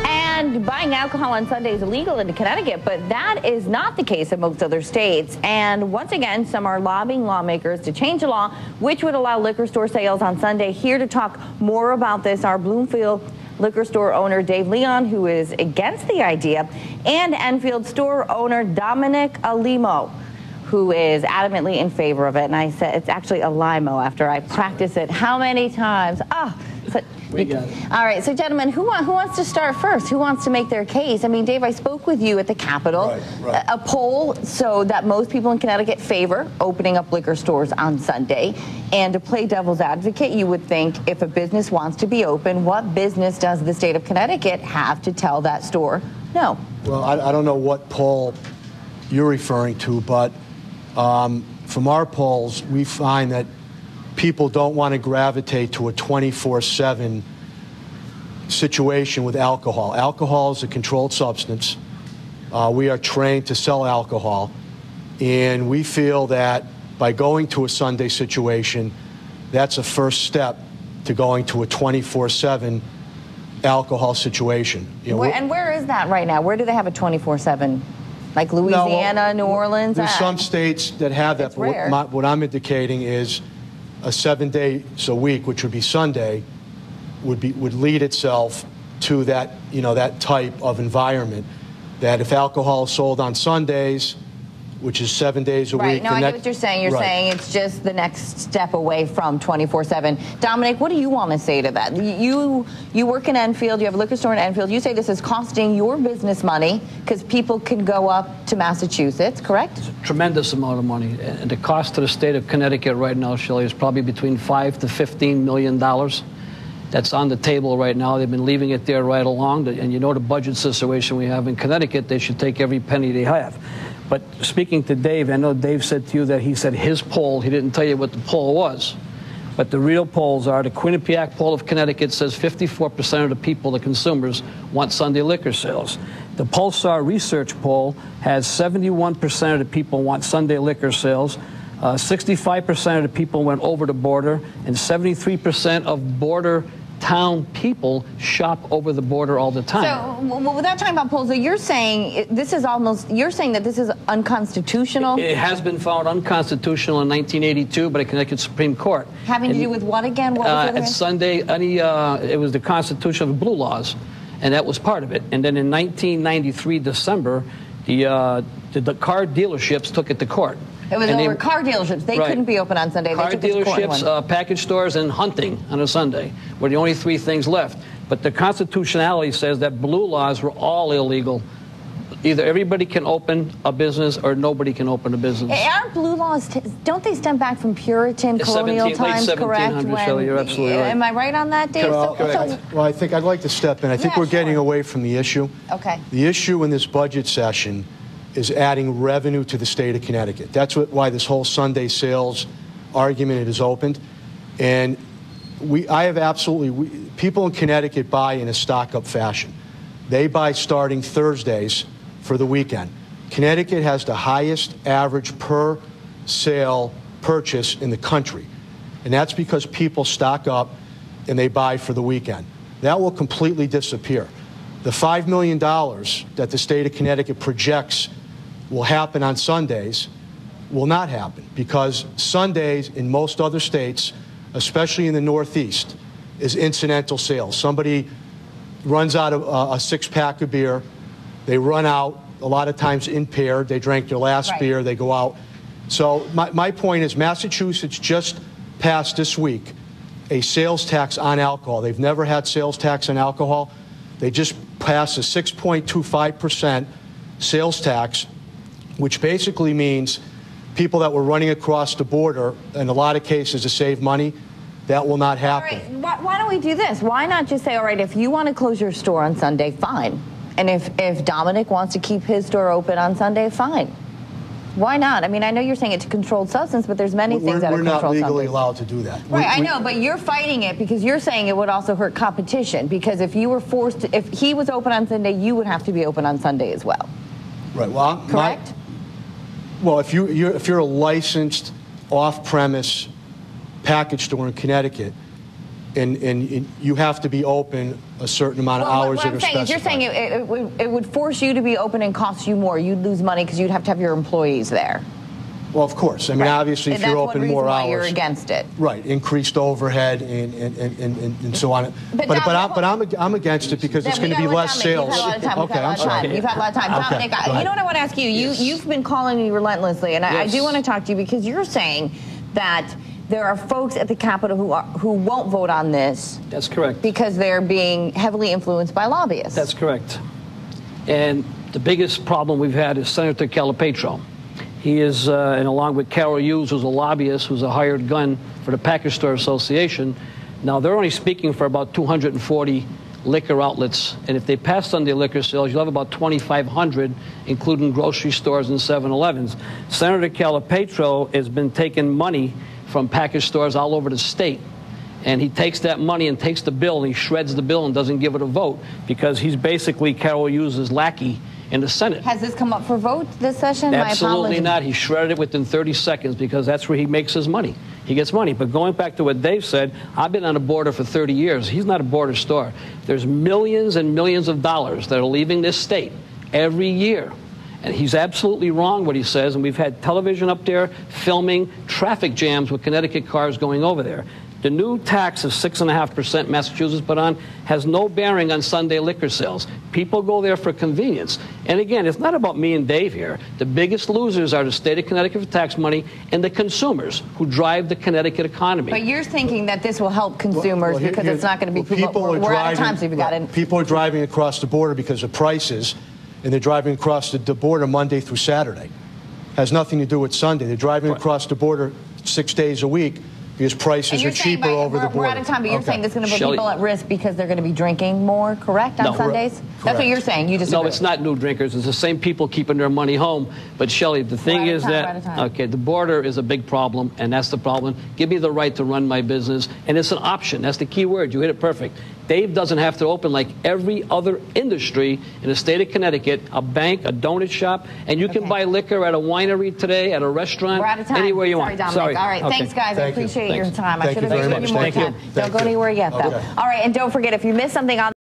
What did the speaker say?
And buying alcohol on Sunday is illegal in Connecticut, but that is not the case in most other states. And once again, some are lobbying lawmakers to change the law, which would allow liquor store sales on Sunday. Here to talk more about this, our Bloomfield liquor store owner Dave Leon, who is against the idea, and Enfield store owner Dominic Alimo, who is adamantly in favor of it. And I said it's actually a limo after I practice it how many times? We got it. All right, so gentlemen, who wants to start first? Who wants to make their case? I mean, Dave, I spoke with you at the Capitol. Right. A poll so that most people in Connecticut favor opening up liquor stores on Sunday. And to play devil's advocate, you would think if a business wants to be open, what business does the state of Connecticut have to tell that store no? Well, I don't know what poll you're referring to, but from our polls, we find that people don't want to gravitate to a 24/7 situation with alcohol. Alcohol is a controlled substance. We are trained to sell alcohol, and we feel that by going to a Sunday situation, that's a first step to going to a 24/7 alcohol situation. You know, and where is that right now? Where do they have a 24/7? Like Louisiana, New Orleans? There's some states that have that, but what I'm indicating is a 7 days a week, which would be Sunday, would lead itself to that, that type of environment. That if alcohol is sold on Sundays, which is 7 days a week. Right, no, I get what you're saying. You're saying it's just the next step away from 24/7. Dominic, what do you want to say to that? You work in Enfield, you have a liquor store in Enfield. You say this is costing your business money because people can go up to Massachusetts, correct? It's a tremendous amount of money. And the cost to the state of Connecticut right now, Shelley, is probably between $5 to $15 million. That's on the table right now. They've been leaving it there right along. And you know the budget situation we have in Connecticut, they should take every penny they have. But speaking to Dave, I know Dave said to you that he said his poll, he didn't tell you what the poll was. But the real polls are, the Quinnipiac poll of Connecticut says 54% of the people, the consumers, want Sunday liquor sales. The Pulsar research poll has 71% of the people want Sunday liquor sales. 65% of the people went over the border, and 73% of border town people shop over the border all the time. So, without talking about polls, you're saying that this is unconstitutional? It has been found unconstitutional in 1982 by the Connecticut Supreme Court. Having to do with what again? What was at Sunday, it was the constitution of blue laws, and that was part of it. And then in 1993, December, the car dealerships took it to court. It was over car dealerships. They couldn't be open on Sunday. Car dealerships, package stores, and hunting on a Sunday were the only three things left. But the constitutionality says that blue laws were all illegal. Either everybody can open a business or nobody can open a business. Aren't blue laws, don't they stem back from Puritan colonial times, correct? Shelley, you're absolutely right. Am I right on that, Dave? Well, I think I'd like to step in. I think we're getting away from the issue. Okay. The issue in this budget session is adding revenue to the state of Connecticut. That's why this whole Sunday sales argument is opened. And people in Connecticut buy in a stock-up fashion. They buy starting Thursdays for the weekend. Connecticut has the highest average per sale purchase in the country. And that's because people stock up and they buy for the weekend. That will completely disappear. The $5 million that the state of Connecticut projects will happen on Sundays will not happen, because Sundays in most other states, especially in the Northeast, is incidental sales. Somebody runs out of a six-pack of beer, they run out, a lot of times impaired, they drank their last beer, they go out. So my point is, Massachusetts just passed this week a sales tax on alcohol. They've never had sales tax on alcohol. They just passed a 6.25% sales tax, which basically means people that were running across the border, in a lot of cases to save money, that will not happen. All right, why don't we do this? Why not just say, all right, if you want to close your store on Sunday, fine. And if Dominic wants to keep his store open on Sunday, fine. Why not? I mean, I know you're saying it's a controlled substance, but there's many things that are controlled substances. We're not legally allowed to do that. Right, I know, but you're fighting it because you're saying it would also hurt competition, because if you were forced to, if he was open on Sunday, you would have to be open on Sunday as well. Right, well, correct? Well, if you're a licensed off-premise package store in Connecticut and you have to be open a certain amount of hours that are specified. You're saying it would force you to be open and cost you more. You'd lose money because you'd have to have your employees there. Well, of course. I mean, obviously, if you're open more hours, you're against it. Right, increased overhead and so on. But I'm against it because it's going to be less sales. Okay, I'm sorry. You've had a lot of time. Dominic, you know what I want to ask you? Yes. You've been calling me relentlessly, and I do want to talk to you because you're saying that there are folks at the Capitol who won't vote on this. That's correct. Because they're being heavily influenced by lobbyists. That's correct. And the biggest problem we've had is Senator Calipatro. He is, and along with Carol Hughes, who's a lobbyist, who's a hired gun for the Package Store Association. Now, they're only speaking for about 240 liquor outlets, and if they pass Sunday liquor sales, you'll have about 2,500, including grocery stores and 7-Elevens. Senator Calipatro has been taking money from package stores all over the state, and he takes that money and takes the bill, and he shreds the bill and doesn't give it a vote because he's basically Carol Hughes' lackey in the Senate. Has this come up for vote this session? Absolutely not. He shredded it within 30 seconds because that's where he makes his money. He gets money. But going back to what Dave said, I've been on a border for 30 years. He's not a border store. There's millions and millions of dollars that are leaving this state every year. And he's absolutely wrong what he says, and we've had television up there filming traffic jams with Connecticut cars going over there. The new tax of 6.5% Massachusetts put on has no bearing on Sunday liquor sales. People go there for convenience. And again, it's not about me and Dave here. The biggest losers are the state of Connecticut for tax money and the consumers who drive the Connecticut economy. But you're thinking that this will help consumers because it's not going to be people. We're out of time, so you've got it. People are driving across the border because of prices, and they're driving across the border Monday through Saturday. Has nothing to do with Sunday. They're driving across the border 6 days a week because prices are cheaper over the border. We're out of time, but you're saying this is going to put people at risk because they're going to be drinking more, correct, on Sundays? Correct. That's what you're saying. You disagree. No, it's not new drinkers. It's the same people keeping their money home. But, Shelley, the thing is that, okay, the border is a big problem, and that's the problem. Give me the right to run my business, and it's an option. That's the key word. You hit it perfect. Dave doesn't have to open like every other industry in the state of Connecticut, a bank, a donut shop, and you can buy liquor at a winery today, at a restaurant, anywhere you want. Sorry, Dominic. All right, thanks, guys. I appreciate your time. I should have given you more time. Don't go anywhere yet, though. All right, and don't forget, if you missed something on